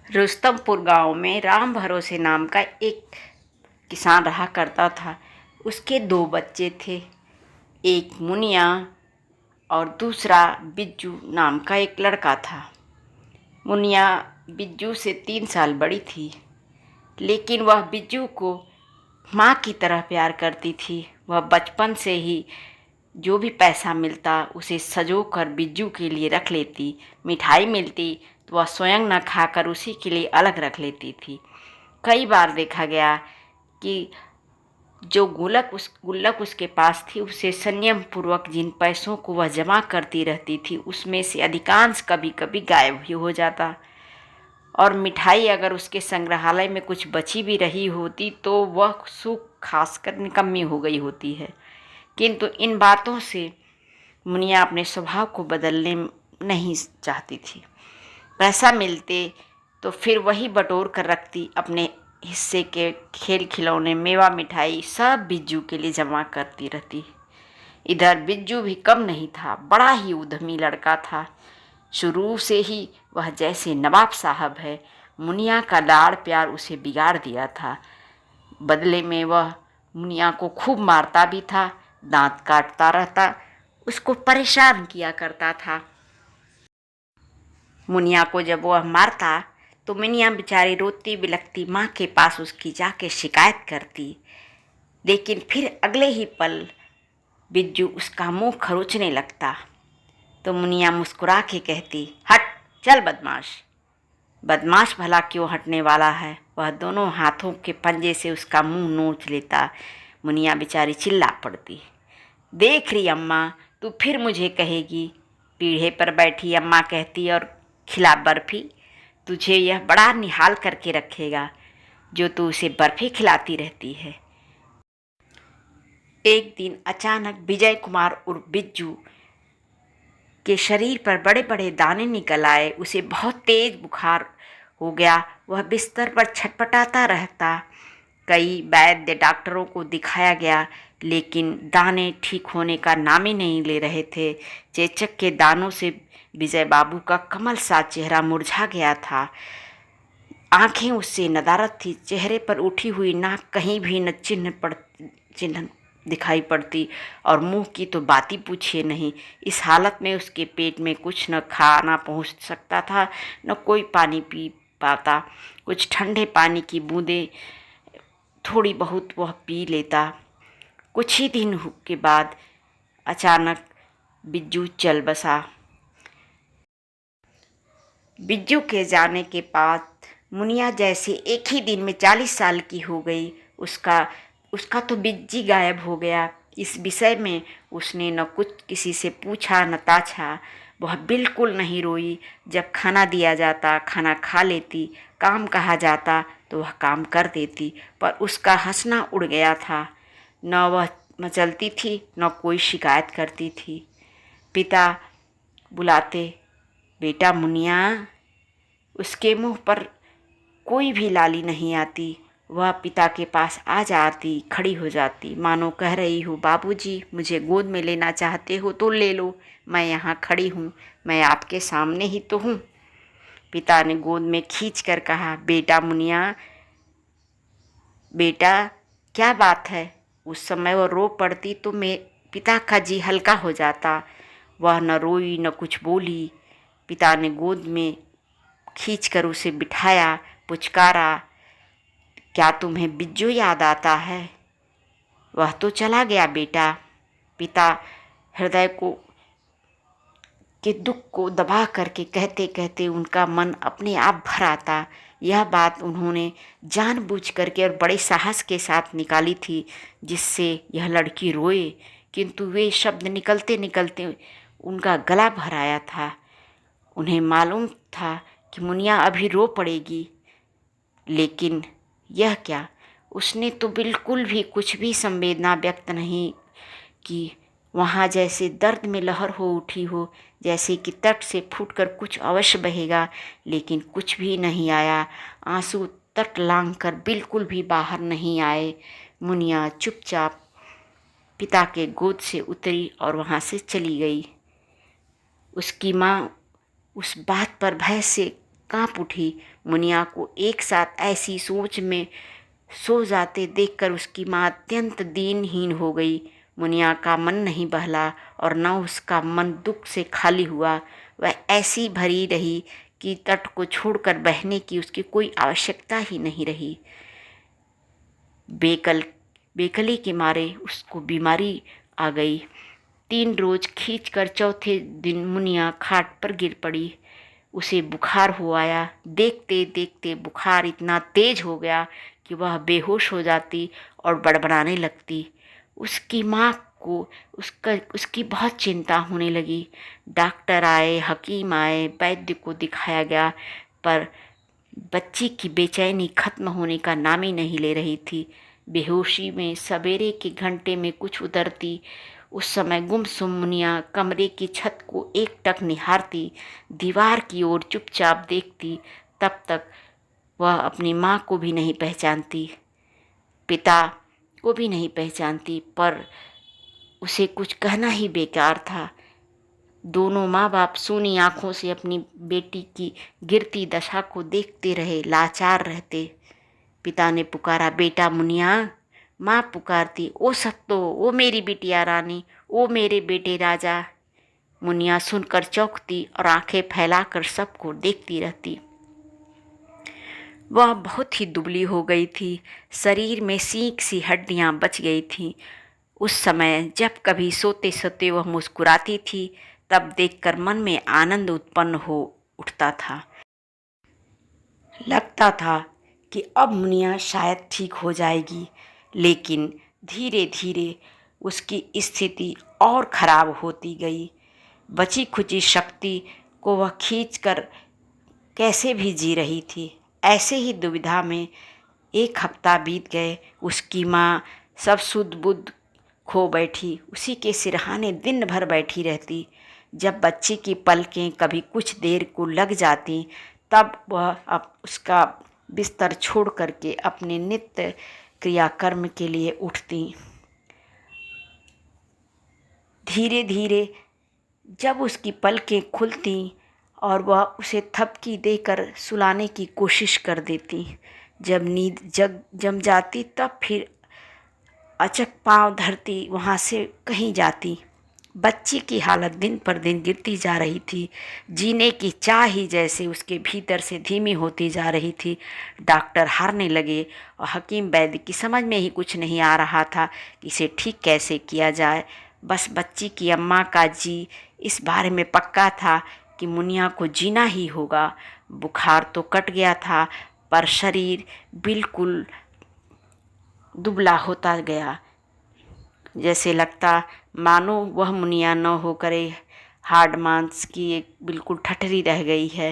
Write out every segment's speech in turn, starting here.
रुस्तमपुर गांव में राम भरोसे नाम का एक किसान रहा करता था। उसके दो बच्चे थे, एक मुनिया और दूसरा बिज्जू नाम का एक लड़का था। मुनिया बिज्जू से 3 साल बड़ी थी, लेकिन वह बिज्जू को माँ की तरह प्यार करती थी। वह बचपन से ही जो भी पैसा मिलता उसे सजो कर बिज्जू के लिए रख लेती। मिठाई मिलती तो वह स्वयं न खाकर उसी के लिए अलग रख लेती थी। कई बार देखा गया कि जो गुल्लक उसके पास थी, उसे संयम पूर्वक जिन पैसों को वह जमा करती रहती थी, उसमें से अधिकांश कभी कभी गायब भी हो जाता। और मिठाई अगर उसके संग्रहालय में कुछ बची भी रही होती तो वह सूख खासकर निकम्मी हो गई होती है। किंतु इन बातों से मुनिया अपने स्वभाव को बदलने नहीं चाहती थी। पैसा मिलते तो फिर वही बटोर कर रखती। अपने हिस्से के खेल खिलौने, मेवा, मिठाई सब बिज्जू के लिए जमा करती रहती। इधर बिज्जू भी कम नहीं था, बड़ा ही उद्यमी लड़का था। शुरू से ही वह जैसे नवाब साहब है। मुनिया का लाड़ प्यार उसे बिगाड़ दिया था। बदले में वह मुनिया को खूब मारता भी था, दांत काटता रहता, उसको परेशान किया करता था। मुनिया को जब वह मारता तो मुनिया बेचारी रोती बिलखती माँ के पास उसकी जाके शिकायत करती। लेकिन फिर अगले ही पल बिज्जू उसका मुंह खरोचने लगता तो मुनिया मुस्कुरा के कहती, हट चल बदमाश। बदमाश भला क्यों हटने वाला है। वह दोनों हाथों के पंजे से उसका मुंह नोच लेता। मुनिया बेचारी चिल्ला पड़ती, देख रही अम्मा, तू फिर मुझे कहेगी। पीढ़े पर बैठी अम्मा कहती, और खिला बर्फ़ी, तुझे यह बड़ा निहाल करके रखेगा जो तू उसे बर्फ़ी खिलाती रहती है। एक दिन अचानक विजय कुमार उर्फ बिज्जू के शरीर पर बड़े बड़े दाने निकल आए। उसे बहुत तेज बुखार हो गया। वह बिस्तर पर छटपटाता रहता। कई वैद्य डॉक्टरों को दिखाया गया, लेकिन दाने ठीक होने का नाम ही नहीं ले रहे थे। चेचक के दानों से विजय बाबू का कमल सा चेहरा मुरझा गया था। आंखें उससे नदारद थी। चेहरे पर उठी हुई नाक कहीं भी न चिन्ह दिखाई पड़ती, और मुंह की तो बात ही पूछिए नहीं। इस हालत में उसके पेट में कुछ न खाना पहुंच सकता था, न कोई पानी पी पाता। कुछ ठंडे पानी की बूंदें थोड़ी बहुत वह पी लेता। कुछ ही दिन के बाद अचानक बिज्जू चल बसा। बिज्जू के जाने के बाद मुनिया जैसे एक ही दिन में 40 साल की हो गई। उसका तो बिज्जी गायब हो गया। इस विषय में उसने न कुछ किसी से पूछा न ताछा। वह बिल्कुल नहीं रोई। जब खाना दिया जाता खाना खा लेती, काम कहा जाता तो वह काम कर देती, पर उसका हंसना उड़ गया था। न वह मचलती थी न कोई शिकायत करती थी। पिता बुलाते, बेटा मुनिया। उसके मुंह पर कोई भी लाली नहीं आती। वह पिता के पास आ जाती, खड़ी हो जाती, मानो कह रही हो, बाबूजी मुझे गोद में लेना चाहते हो तो ले लो, मैं यहाँ खड़ी हूँ, मैं आपके सामने ही तो हूँ। पिता ने गोद में खींच कर कहा, बेटा मुनिया, बेटा क्या बात है। उस समय वह रो पड़ती तो पिता का जी हल्का हो जाता। वह न रोई न कुछ बोली। पिता ने गोद में खींचकर उसे बिठाया, पुचकारा, क्या तुम्हें बिज्जू याद आता है। वह तो चला गया बेटा। पिता हृदय के दुख को दबा करके कहते कहते उनका मन अपने आप भर आता। यह बात उन्होंने जानबूझ करके और बड़े साहस के साथ निकाली थी, जिससे यह लड़की रोए, किंतु वे शब्द निकलते निकलते उनका गला भर आया था। उन्हें मालूम था कि मुनिया अभी रो पड़ेगी, लेकिन यह क्या, उसने तो बिल्कुल भी कुछ भी संवेदना व्यक्त नहीं की। वहाँ जैसे दर्द में लहर हो उठी हो, जैसे कि तट से फूटकर कुछ अवश्य बहेगा, लेकिन कुछ भी नहीं आया। आंसू तट लांघ कर बिल्कुल भी बाहर नहीं आए। मुनिया चुपचाप पिता के गोद से उतरी और वहाँ से चली गई। उसकी माँ उस बात पर भय से कांप उठी। मुनिया को एक साथ ऐसी सोच में सो जाते देखकर उसकी माँ अत्यंत दीनहीन हो गई। मुनिया का मन नहीं बहला और न उसका मन दुख से खाली हुआ। वह ऐसी भरी रही कि तट को छोड़कर बहने की उसकी कोई आवश्यकता ही नहीं रही। बेकली के मारे उसको बीमारी आ गई। 3 रोज खींचकर चौथे दिन मुनिया खाट पर गिर पड़ी। उसे बुखार हो आया। देखते देखते बुखार इतना तेज हो गया कि वह बेहोश हो जाती और बड़बड़ाने लगती। उसकी माँ को उसकी बहुत चिंता होने लगी। डॉक्टर आए, हकीम आए, वैद्य को दिखाया गया, पर बच्ची की बेचैनी खत्म होने का नाम ही नहीं ले रही थी। बेहोशी में सवेरे के घंटे में कुछ उतरती। उस समय गुमसुम मुनिया कमरे की छत को एकटक निहारती, दीवार की ओर चुपचाप देखती। तब तक वह अपनी माँ को भी नहीं पहचानती, पिता को भी नहीं पहचानती, पर उसे कुछ कहना ही बेकार था। दोनों माँ बाप सूनी आंखों से अपनी बेटी की गिरती दशा को देखते रहे, लाचार रहते। पिता ने पुकारा, बेटा मुनिया। माँ पुकारती, ओ सत्तो, ओ मेरी बिटिया रानी, ओ मेरे बेटे राजा। मुनिया सुनकर चौंकती और आंखें फैलाकर सबको देखती रहती। वह बहुत ही दुबली हो गई थी। शरीर में सीख सी हड्डियां बच गई थीं। उस समय जब कभी सोते सोते वह मुस्कुराती थी, तब देखकर मन में आनंद उत्पन्न हो उठता था। लगता था कि अब मुनिया शायद ठीक हो जाएगी, लेकिन धीरे धीरे उसकी स्थिति और खराब होती गई। बची खुची शक्ति को वह खींचकर कैसे भी जी रही थी। ऐसे ही दुविधा में 1 हफ्ता बीत गए। उसकी माँ सब सुध बुध खो बैठी, उसी के सिरहाने दिन भर बैठी रहती। जब बच्ची की पलकें कभी कुछ देर को लग जाती, तब वह अब उसका बिस्तर छोड़ करके अपने नित्य क्रियाकर्म के लिए उठती। धीरे धीरे जब उसकी पलकें खुलती और वह उसे थपकी देकर सुलाने की कोशिश कर देती, जब नींद जम जाती, तब फिर अचक पांव धरती वहाँ से कहीं जाती। बच्ची की हालत दिन पर दिन गिरती जा रही थी। जीने की चाह ही जैसे उसके भीतर से धीमी होती जा रही थी। डॉक्टर हारने लगे और हकीम वैद्य की समझ में ही कुछ नहीं आ रहा था कि इसे ठीक कैसे किया जाए। बस बच्ची की अम्मा का जी इस बारे में पक्का था कि मुनिया को जीना ही होगा। बुखार तो कट गया था, पर शरीर बिल्कुल दुबला होता गया। जैसे लगता मानो वह मुनिया न होकर हाड़ मांस की एक बिल्कुल ठठरी रह गई है।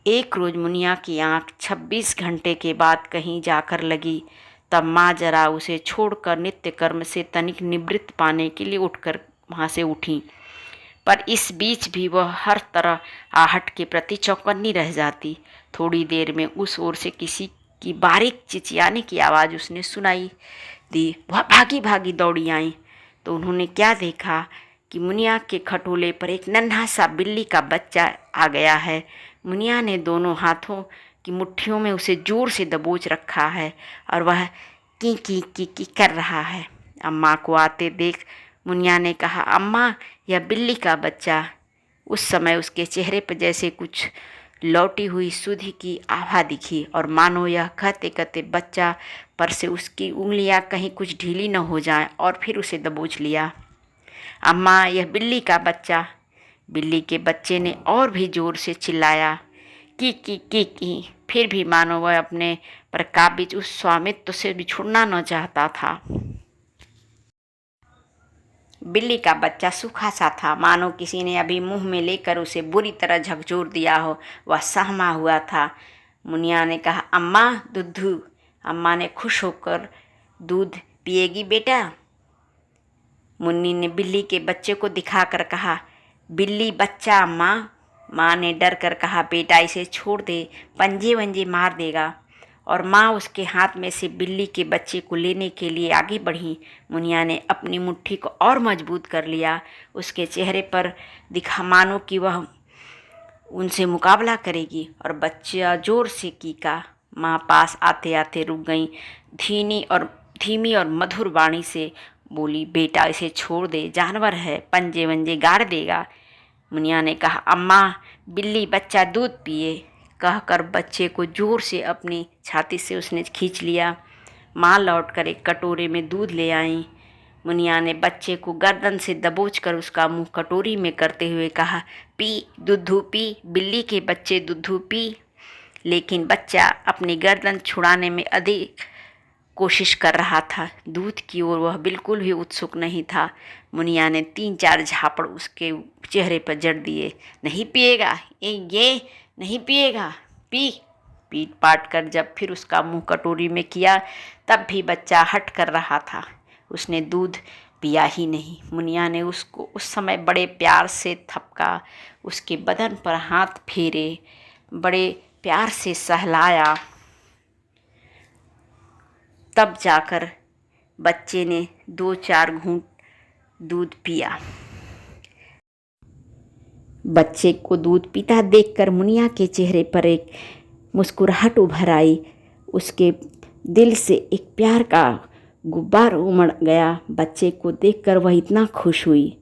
एक रोज़ मुनिया की आँख 26 घंटे के बाद कहीं जाकर लगी। तब माँ जरा उसे छोड़कर नित्य कर्म से तनिक निवृत्त पाने के लिए उठकर वहाँ से उठी, पर इस बीच भी वह हर तरह आहट के प्रति चौकन्नी रह जाती। थोड़ी देर में उस ओर से किसी की बारीक चिचियाने की आवाज़ उसने सुनाई दी। वह भागी भागी दौड़ी आई तो उन्होंने क्या देखा कि मुनिया के खटोले पर एक नन्हा सा बिल्ली का बच्चा आ गया है। मुनिया ने दोनों हाथों की मुट्ठियों में उसे जोर से दबोच रखा है और वह की कर रहा है। अम्मा को आते देख मुनिया ने कहा, अम्मा, यह बिल्ली का बच्चा। उस समय उसके चेहरे पर जैसे कुछ लौटी हुई सुधि की आभा दिखी और मानो यह कहते कहते बच्चा पर से उसकी उंगलियां कहीं कुछ ढीली न हो जाएं, और फिर उसे दबोच लिया। अम्मा, यह बिल्ली का बच्चा। बिल्ली के बच्चे ने और भी जोर से चिल्लाया, की। फिर भी मानो वह अपने पर काबिज उस स्वामित्व से भी छुड़ना न चाहता था। बिल्ली का बच्चा सूखा सा था, मानो किसी ने अभी मुंह में लेकर उसे बुरी तरह झकझोर दिया हो। वह सहमा हुआ था। मुनिया ने कहा, अम्मा, दूध। अम्मा ने खुश होकर, दूध पिएगी बेटा? मुन्नी ने बिल्ली के बच्चे को दिखाकर कहा, बिल्ली बच्चा अम्मा। माँ ने डर कर कहा, बेटा इसे छोड़ दे, पंजे वंजे मार देगा। और माँ उसके हाथ में से बिल्ली के बच्चे को लेने के लिए आगे बढ़ी। मुनिया ने अपनी मुट्ठी को और मजबूत कर लिया। उसके चेहरे पर दिखा मानो कि वह उनसे मुकाबला करेगी। और बच्चा ज़ोर से कीका। माँ पास आते आते रुक गई। धीमी और मधुर वाणी से बोली, बेटा इसे छोड़ दे, जानवर है, पंजे वंजे गाड़ देगा। मुनिया ने कहा, अम्मा बिल्ली बच्चा दूध पिए। कहकर बच्चे को जोर से अपनी छाती से उसने खींच लिया। माँ लौटकर एक कटोरे में दूध ले आई। मुनिया ने बच्चे को गर्दन से दबोचकर उसका मुंह कटोरी में करते हुए कहा, पी दुद्धू पी, बिल्ली के बच्चे दुद्धू पी। लेकिन बच्चा अपनी गर्दन छुड़ाने में अधिक कोशिश कर रहा था। दूध की ओर वह बिल्कुल भी उत्सुक नहीं था। मुनिया ने 3-4 झापड़ उसके चेहरे पर जड़ दिए। नहीं पिएगा, ये नहीं पिएगा, पी। पीट पाट कर जब फिर उसका मुंह कटोरी में किया तब भी बच्चा हट कर रहा था। उसने दूध पिया ही नहीं। मुनिया ने उसको उस समय बड़े प्यार से थपका, उसके बदन पर हाथ फेरे, बड़े प्यार से सहलाया। तब जाकर बच्चे ने 2-4 घूंट दूध पिया। बच्चे को दूध पीता देखकर मुनिया के चेहरे पर एक मुस्कुराहट उभर आई। उसके दिल से एक प्यार का गुब्बार उमड़ गया। बच्चे को देखकर वह इतना खुश हुई।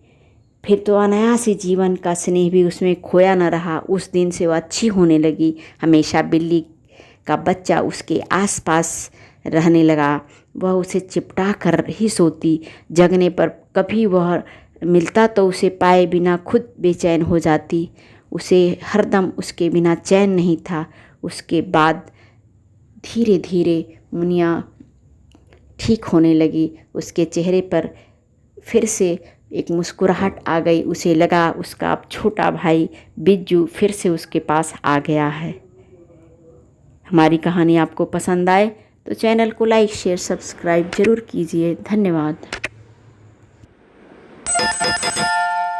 फिर तो अनायास ही जीवन का स्नेह भी उसमें खोया न रहा। उस दिन से वह अच्छी होने लगी। हमेशा बिल्ली का बच्चा उसके आसपास रहने लगा। वह उसे चिपटा कर ही सोती। जगने पर कभी वह मिलता तो उसे पाए बिना खुद बेचैन हो जाती। उसे हरदम उसके बिना चैन नहीं था। उसके बाद धीरे धीरे मुनिया ठीक होने लगी। उसके चेहरे पर फिर से एक मुस्कुराहट आ गई। उसे लगा उसका अब छोटा भाई बिज्जू फिर से उसके पास आ गया है। हमारी कहानी आपको पसंद आए तो चैनल को लाइक शेयर सब्सक्राइब ज़रूर कीजिए। धन्यवाद।